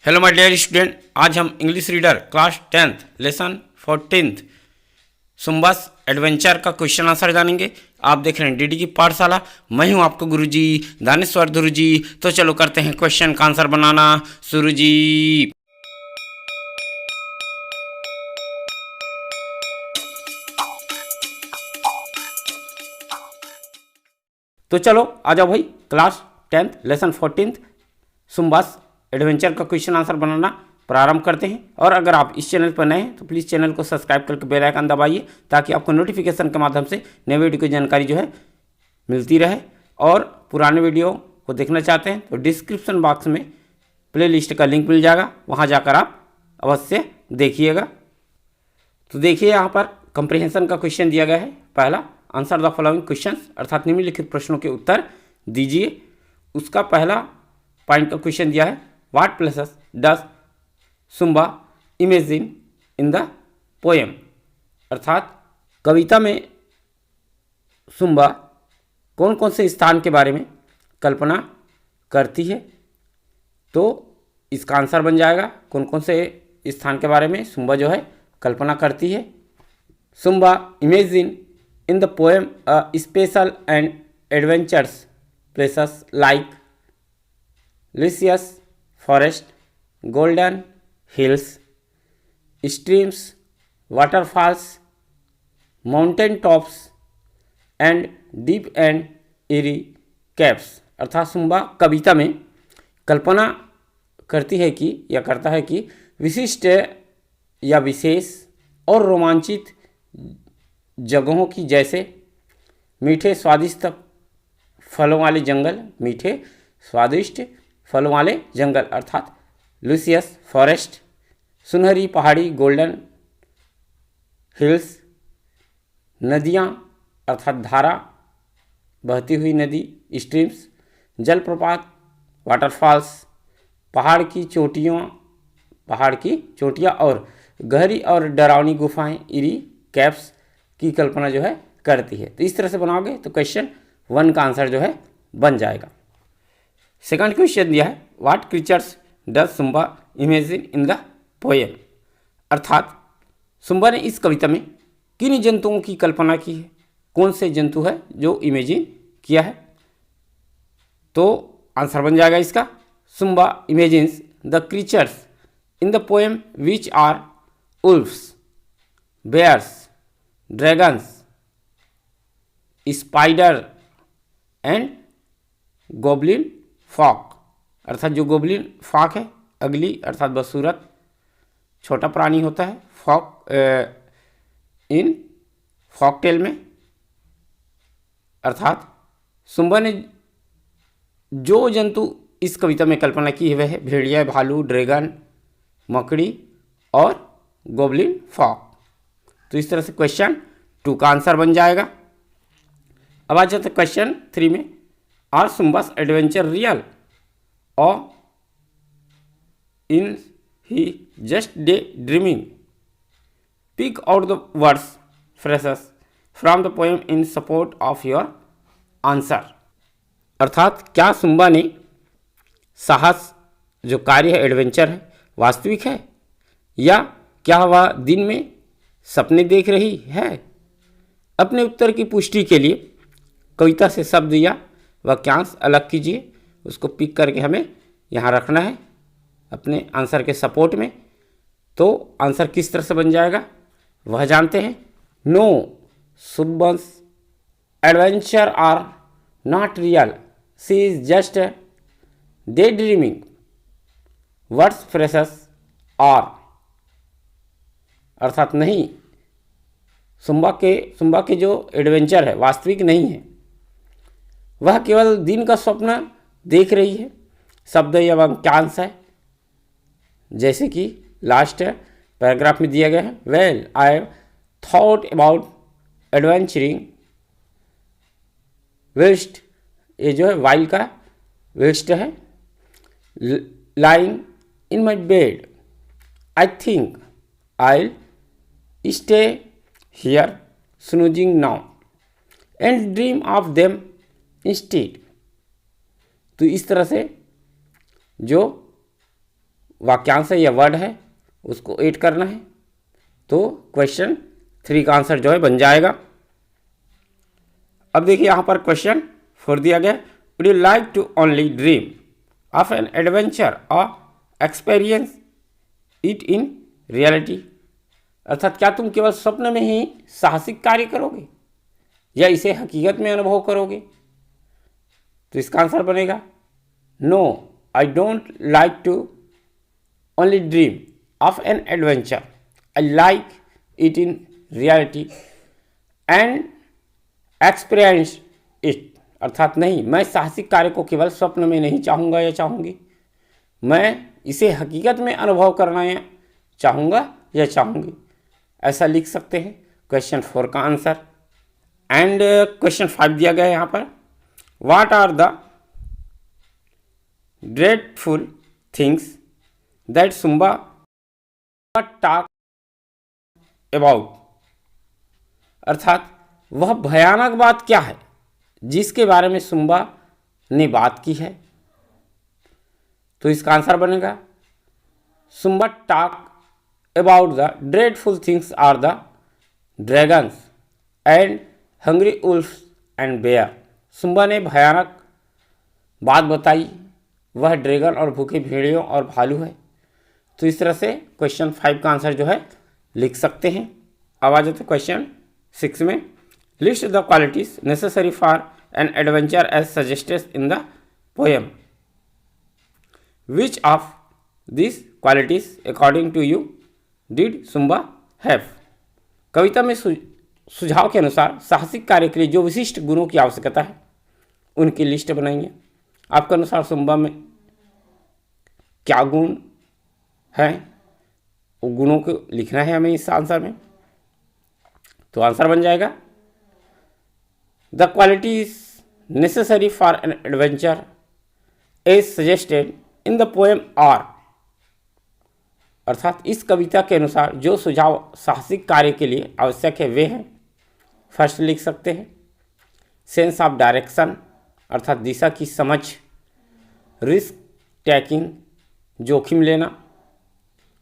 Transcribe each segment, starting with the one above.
Hello my dear student, आज हम English reader class 10th lesson 14th Sumba's adventure का question answer जानेंगे। आप देख रहे हैं डीडी की पाठशाला। मैं हूं आपको गुरुजी दानेश्वर गुरुजी। तो चलो करते हैं क्वेश्चन का आंसर बनाना शुरू जी। तो चलो आ जाओ भाई, class 10th lesson 14th Sumba's adventure का क्वेश्चन आंसर बनाना प्रारंभ करते हैं। और अगर आप इस चैनल पर नए हैं तो प्लीज़ चैनल को सब्सक्राइब करके बेल आइकन दबाइए ताकि आपको नोटिफिकेशन के माध्यम से नए वीडियो की जानकारी जो है मिलती रहे। और पुराने वीडियो को देखना चाहते हैं तो डिस्क्रिप्शन बॉक्स में प्लेलिस्ट का लिंक मिल जाएगा, वहाँ जाकर आप अवश्य देखिएगा। तो देखिए यहाँ पर कंप्रिहेंशन का क्वेश्चन दिया गया है। पहला, आंसर द फॉलोइंग क्वेश्चंस, अर्थात निम्नलिखित प्रश्नों के उत्तर दीजिए। उसका पहला पॉइंट का क्वेश्चन दिया है, what places does zumba imagine in the poem, अर्थात कविता में सुम्बा कौन कौन से स्थान के बारे में कल्पना करती है। तो इसका आंसर बन जाएगा कौन कौन से स्थान के बारे में सुम्बा जो है कल्पना करती है। Zumba imagine in the poem a special and adventurous places like luscious forest, golden hills, streams, waterfalls, mountain tops and deep and eerie caves। अर्थात सुम्बा कविता में कल्पना करती है कि या करता है कि विशिष्ट या विशेष और रोमांचित जगहों की, जैसे मीठे स्वादिष्ट फलों वाले जंगल, मीठे स्वादिष्ट फलों वाले जंगल अर्थात लुसियस फॉरेस्ट, सुनहरी पहाड़ी गोल्डन हिल्स, नदियाँ अर्थात धारा बहती हुई नदी स्ट्रीम्स, जलप्रपात वाटरफॉल्स, पहाड़ की चोटियाँ और गहरी और डरावनी गुफाएं इरी कैप्स की कल्पना जो है करती है। तो इस तरह से बनाओगे तो क्वेश्चन 1 का आंसर जो है बन जाएगा। सेकंड क्वेश्चन दिया है, what creatures does zumba imagine in the poem, अर्थात सुम्बा ने इस कविता में किन जंतुओं की कल्पना की है, कौन से जंतु है जो इमेजिन किया है। तो आंसर बन जाएगा इसका, Sumba imagines the creatures in the poem which are wolves, bears, dragons, spider and goblin folk, अर्थात जो गोबलिन फॉक है अगली अर्थात बदसूरत छोटा प्राणी होता है फॉक इन फॉकटेल में। अर्थात सुम्बा ने जो जंतु इस कविता में कल्पना की है वह है भेड़िया, भालू, ड्रैगन, मकड़ी और गोबलिन फॉक। तो इस तरह से क्वेश्चन 2 का आंसर बन जाएगा। अब आ जाते क्वेश्चन 3 में, आर सुम्बास एडवेंचर रियल और in he just day dreaming, pick out the words phrases from the poem in support of your answer, अर्थात क्या सुम्बा ने साहस जो कार्य है एडवेंचर है वास्तविक है या क्या वह दिन में सपने देख रही है। अपने उत्तर की पुष्टि के लिए कविता से शब्द या वाक्यांश अलग कीजिए, उसको पिक करके हमें यहाँ रखना है अपने आंसर के सपोर्ट में। तो आंसर किस तरह से बन जाएगा वह जानते हैं। No, Sumba's adventure are not real, she is just day dreaming, words phrases are, अर्थात नहीं, सुम्बा के जो एडवेंचर है वास्तविक नहीं है, वह केवल दिन का स्वप्न देख रही है। शब्द या वाक्यांश है जैसे कि लास्ट पैराग्राफ में दिया गया है, well I have thought about adventuring waste, ये जो है वाइल का वेस्ट है, lying in my bed I think I stay here snoozing now and dream of them instead। तो इस तरह से जो वाक्यांश है या वर्ड है उसको ऐड करना है। तो क्वेश्चन 3 का आंसर जो है बन जाएगा। अब देखिए यहाँ पर क्वेश्चन 4 दिया गया, would you like to only dream of an adventure और एक्सपीरियंस इट इन रियलिटी, अर्थात क्या तुम केवल स्वप्न में ही साहसिक कार्य करोगे या इसे हकीकत में अनुभव करोगे? तो इसका आंसर बनेगा no, I don't like to only dream of an adventure, I like it in reality and experience it, अर्थात नहीं, मैं साहसिक कार्य को केवल स्वप्न में नहीं चाहूँगा या चाहूँगी, मैं इसे हकीकत में अनुभव करना या चाहूँगा या चाहूँगी। ऐसा लिख सकते हैं क्वेश्चन 4 का आंसर। एंड क्वेश्चन 5 दिया गया है यहाँ पर, what are the dreadful things that Sumba talk about, अर्थात वह भयानक बात क्या है जिसके बारे में सुम्बा ने बात की है? तो इसका आंसर बनेगा Sumba talk about the dreadful things are the dragons and hungry wolves and bear. Sumba ने भयानक बात बताई, वह ड्रैगन और भूखे भेड़ियों और भालू है। तो इस तरह से क्वेश्चन 5 का आंसर जो है लिख सकते हैं। अब आ जाते क्वेश्चन 6 में, list the qualities necessary for an adventure as suggested in the poem, which of this qualities according to you did Sumba have. कविता में सुझाव के अनुसार साहसिक कार्य के लिए जो विशिष्ट गुणों की आवश्यकता है उनकी लिस्ट बनाइए। आपके अनुसार सुम्बा में क्या गुण हैं, वो गुणों को लिखना है हमें इस आंसर में। तो आंसर बन जाएगा the qualities necessary for an adventure as suggested in the poem are, अर्थात इस कविता के अनुसार जो सुझाव साहसिक कार्य के लिए आवश्यक है वे हैं। फर्स्ट लिख सकते हैं सेंस ऑफ डायरेक्शन, अर्थात दिशा की समझ, रिस्क टेकिंग, जोखिम लेना,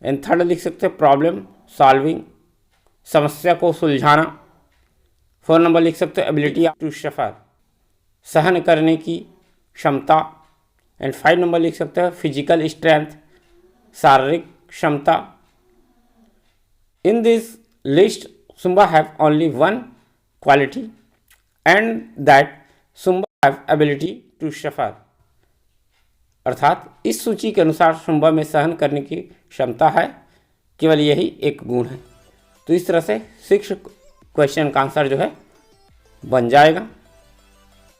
एंड थर्ड लिख सकते हैं प्रॉब्लम सॉल्विंग, समस्या को सुलझाना। 4 नंबर लिख सकते हैं एबिलिटी टू सफर, सहन करने की क्षमता, एंड 5 नंबर लिख सकते हैं फिजिकल स्ट्रेंथ, शारीरिक क्षमता। In this list Sumba have only one quality and that Sumba have ability to suffer, अर्थात इस सूची के अनुसार सुम्बा में सहन करने की क्षमता है, केवल यही एक गुण है। तो इस तरह से 6 क्वेश्चन का आंसर जो है बन जाएगा।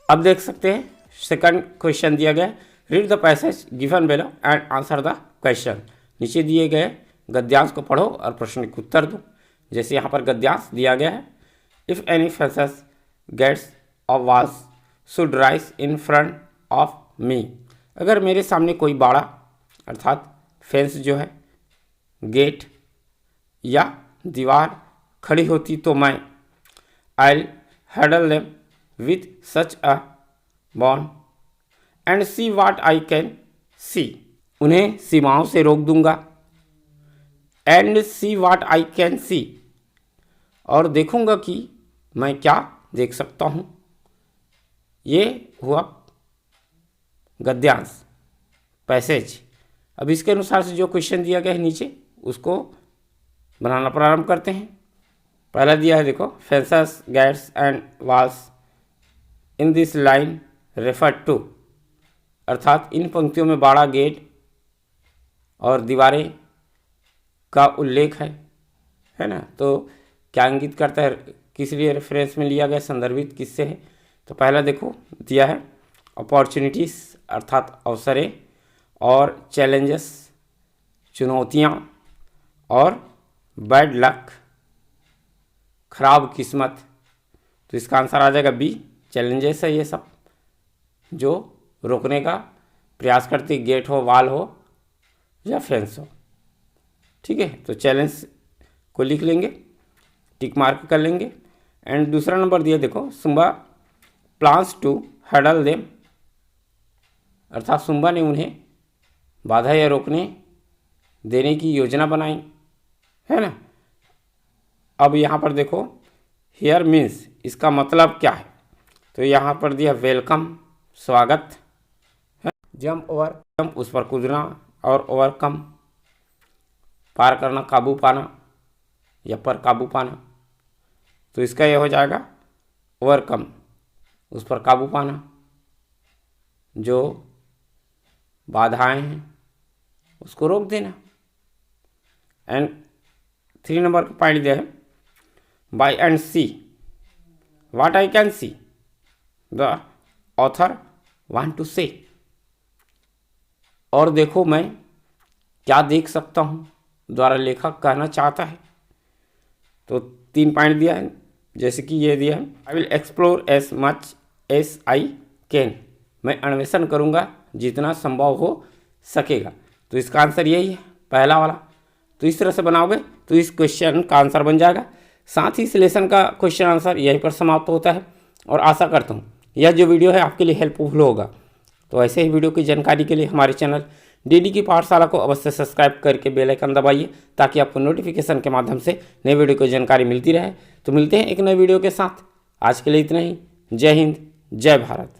अब देख सकते हैं सेकंड क्वेश्चन दिया गया, read the passage given below and answer the question. नीचे दिए गए गद्यांश को पढ़ो और प्रश्न के उत्तर दो। जैसे यहाँ पर गद्यांश दिया गया है, if any fences gates of walls should rise in front of me, अगर मेरे सामने कोई बाड़ा अर्थात फेंस जो है, गेट या दीवार खड़ी होती तो मैं I hurdle them with such a bound and see what I can see, उन्हें सीमाओं से रोक दूंगा, and see what I can सी, और देखूंगा कि मैं क्या देख सकता हूँ। ये हुआ गद्यांश पैसेज। अब इसके अनुसार से जो क्वेश्चन दिया गया है नीचे उसको बनाना प्रारंभ करते हैं। पहला दिया है देखो, fences gates and walls in this line refer to, अर्थात इन पंक्तियों में बाड़ा, गेट और दीवारें का उल्लेख है ना। तो क्या इंगित करता है, किस लिए रेफरेंस में लिया गया, संदर्भित किससे है। तो पहला देखो दिया है अपॉर्चुनिटीज़ अर्थात अवसरें, और चैलेंजेस चुनौतियाँ, और बैड लक खराब किस्मत। तो इसका आंसर आ जाएगा बी, चैलेंजेस है ये सब जो रोकने का प्रयास करती, गेट हो, वाल हो या फेंस हो। ठीक है, तो चैलेंज को लिख लेंगे, टिक मार्क कर लेंगे। एंड दूसरा नंबर दिया देखो, Sumba plans to hurdle them, अर्थात सुम्बा ने उन्हें बाधा या रोकने देने की योजना बनाई, है ना। अब यहाँ पर देखो हियर मीन्स इसका मतलब क्या है, तो यहाँ पर दिया वेलकम, स्वागत है। जंप ओवर, जंप उस पर कूदना, और ओवरकम पार करना, काबू पाना या पर काबू पाना, तो इसका ये हो जाएगा ओवरकम उस पर काबू पाना, जो बाधाएं हैं उसको रोक देना। एंड 3 नंबर का पॉइंट दिया है by and see what I can see the author want to say, और देखो मैं क्या देख सकता हूँ द्वारा लेखक कहना चाहता है। तो 3 पॉइंट दिया है, जैसे कि ये दिया है I will explore as much as I can, मैं अन्वेषण करूँगा जितना संभव हो सकेगा। तो इसका आंसर यही है पहला वाला। तो इस तरह से बनाओगे तो इस क्वेश्चन का आंसर बन जाएगा। साथ ही इस लेसन का क्वेश्चन आंसर यहीं पर समाप्त होता है, और आशा करता हूँ यह जो वीडियो है आपके लिए हेल्पफुल होगा। तो ऐसे ही वीडियो की जानकारी के लिए हमारे चैनल डीडी की पाठशाला को अवश्य सब्सक्राइब करके बेल आइकन दबाइए, ताकि आपको नोटिफिकेशन के माध्यम से नए वीडियो की जानकारी मिलती रहे। तो मिलते हैं एक नए वीडियो के साथ, आज के लिए इतना ही। जय हिंद, जय भारत।